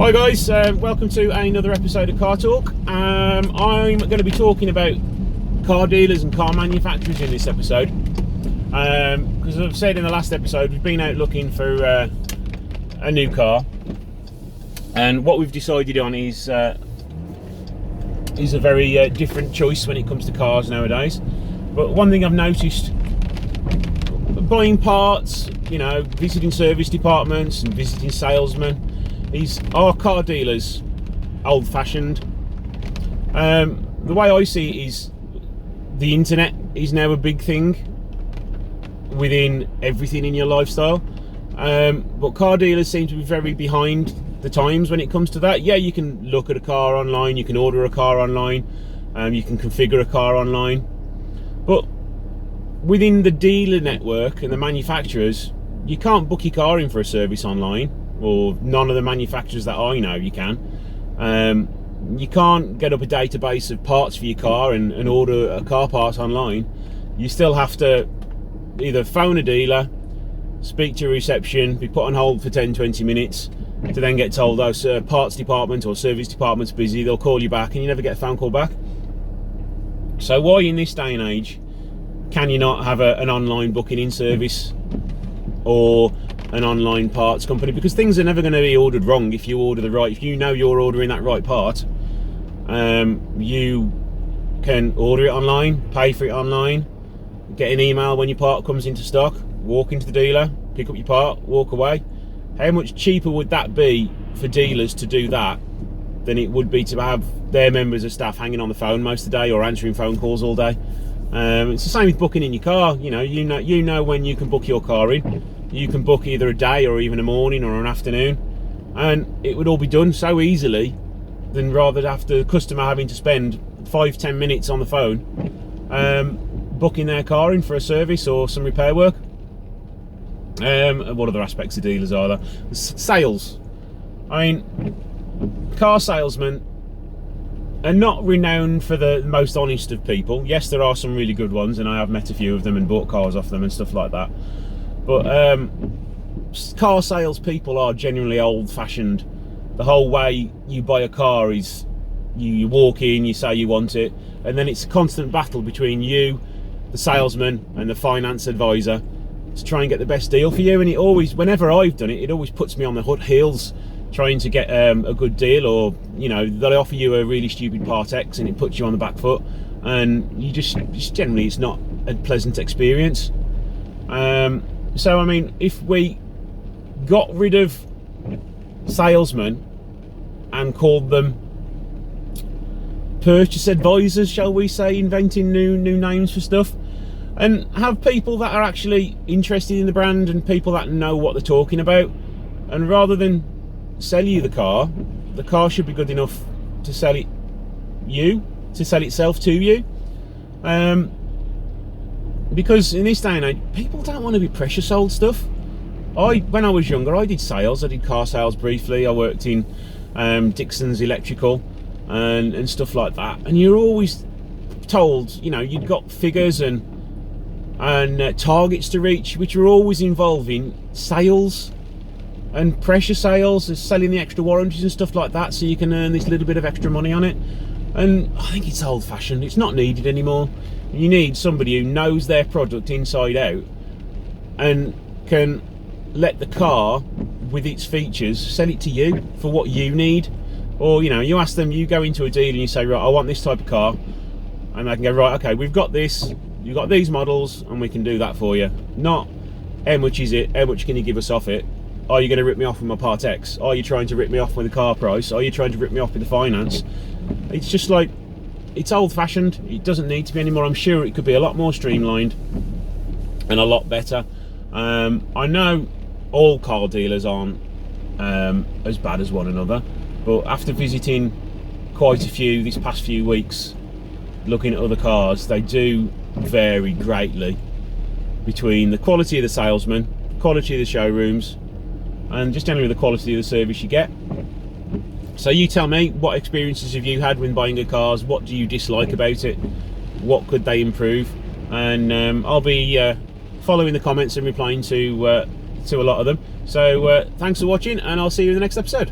Hi guys, welcome to another episode of Car Talk. I'm going to be talking about car dealers and car manufacturers in this episode, because as I've said in the last episode, we've been out looking for a new car, and what we've decided on is a very different choice when it comes to cars nowadays. But one thing I've noticed, buying parts, you know, visiting service departments and visiting salesmen, are car dealers old-fashioned? The way I see it is the internet is now a big thing within everything in your lifestyle, but car dealers seem to be very behind the times when it comes to that. Yeah, you can look at a car online, you can order a car online, you can configure a car online, but within the dealer network and the manufacturers, you can't book your car in for a service online, or none of the manufacturers that I know you can. You can't get up a database of parts for your car and order a car part online. You still have to either phone a dealer, speak to a reception, be put on hold for 10-20 minutes, to then get told, oh, parts department or service department's busy, they'll call you back, and you never get a phone call back. So why in this day and age can you not have an online booking in service or an online parts company? Because things are never going to be ordered wrong if you order if you know you're ordering that right part. You can order it online, pay for it online, get an email when your part comes into stock, walk into the dealer, pick up your part, walk away. How much cheaper would that be for dealers to do that than it would be to have their members of staff hanging on the phone most of the day or answering phone calls all day? It's the same with booking in your car. You know when you can book your car in. You can book either a day or even a morning or an afternoon, and it would all be done so easily than rather after the customer having to spend 5-10 minutes on the phone booking their car in for a service or some repair work. What other aspects of dealers are there? Sales. I mean, car salesmen are not renowned for the most honest of people. Yes, there are some really good ones, and I have met a few of them and bought cars off them and stuff like that. But car sales people are generally old-fashioned. The whole way you buy a car is you walk in, you say you want it, and then it's a constant battle between you, the salesman, and the finance advisor to try and get the best deal for you. And it always, whenever I've done it, it always puts me on the heels trying to get a good deal, or they'll offer you a really stupid part X and it puts you on the back foot, and you just generally, it's not a pleasant experience. So I mean, if we got rid of salesmen and called them purchase advisors, shall we say, inventing new names for stuff, and have people that are actually interested in the brand and people that know what they're talking about, and rather than sell you the car should be good enough to sell itself to you. Because in this day and age, people don't want to be pressure sold stuff. When I was younger, I did sales. I did car sales briefly. I worked in Dixon's Electrical and stuff like that. And you're always told, you'd got figures and targets to reach, which are always involving sales and pressure sales, selling the extra warranties and stuff like that, so you can earn this little bit of extra money on it. And I think it's old-fashioned. It's not needed anymore. You need somebody who knows their product inside out and can let the car with its features sell it to you for what you need. Or you ask them, you go into a deal and you say, right, I want this type of car, and they can go, right, okay, we've got this, you've got these models, and we can do that for you. Not how much is it, how much can you give us off it, are you going to rip me off with my part X, are you trying to rip me off with the car price, are you trying to rip me off with the finance? It's just like, it's old-fashioned. It doesn't need to be anymore. I'm sure it could be a lot more streamlined and a lot better. I know all car dealers aren't as bad as one another, but after visiting quite a few this past few weeks, looking at other cars, they do vary greatly between the quality of the salesman, quality of the showrooms, and just generally the quality of the service you get. So you tell me, what experiences have you had when buying your cars? What do you dislike about it? What could they improve? And I'll be following the comments and replying to a lot of them. So thanks for watching, and I'll see you in the next episode.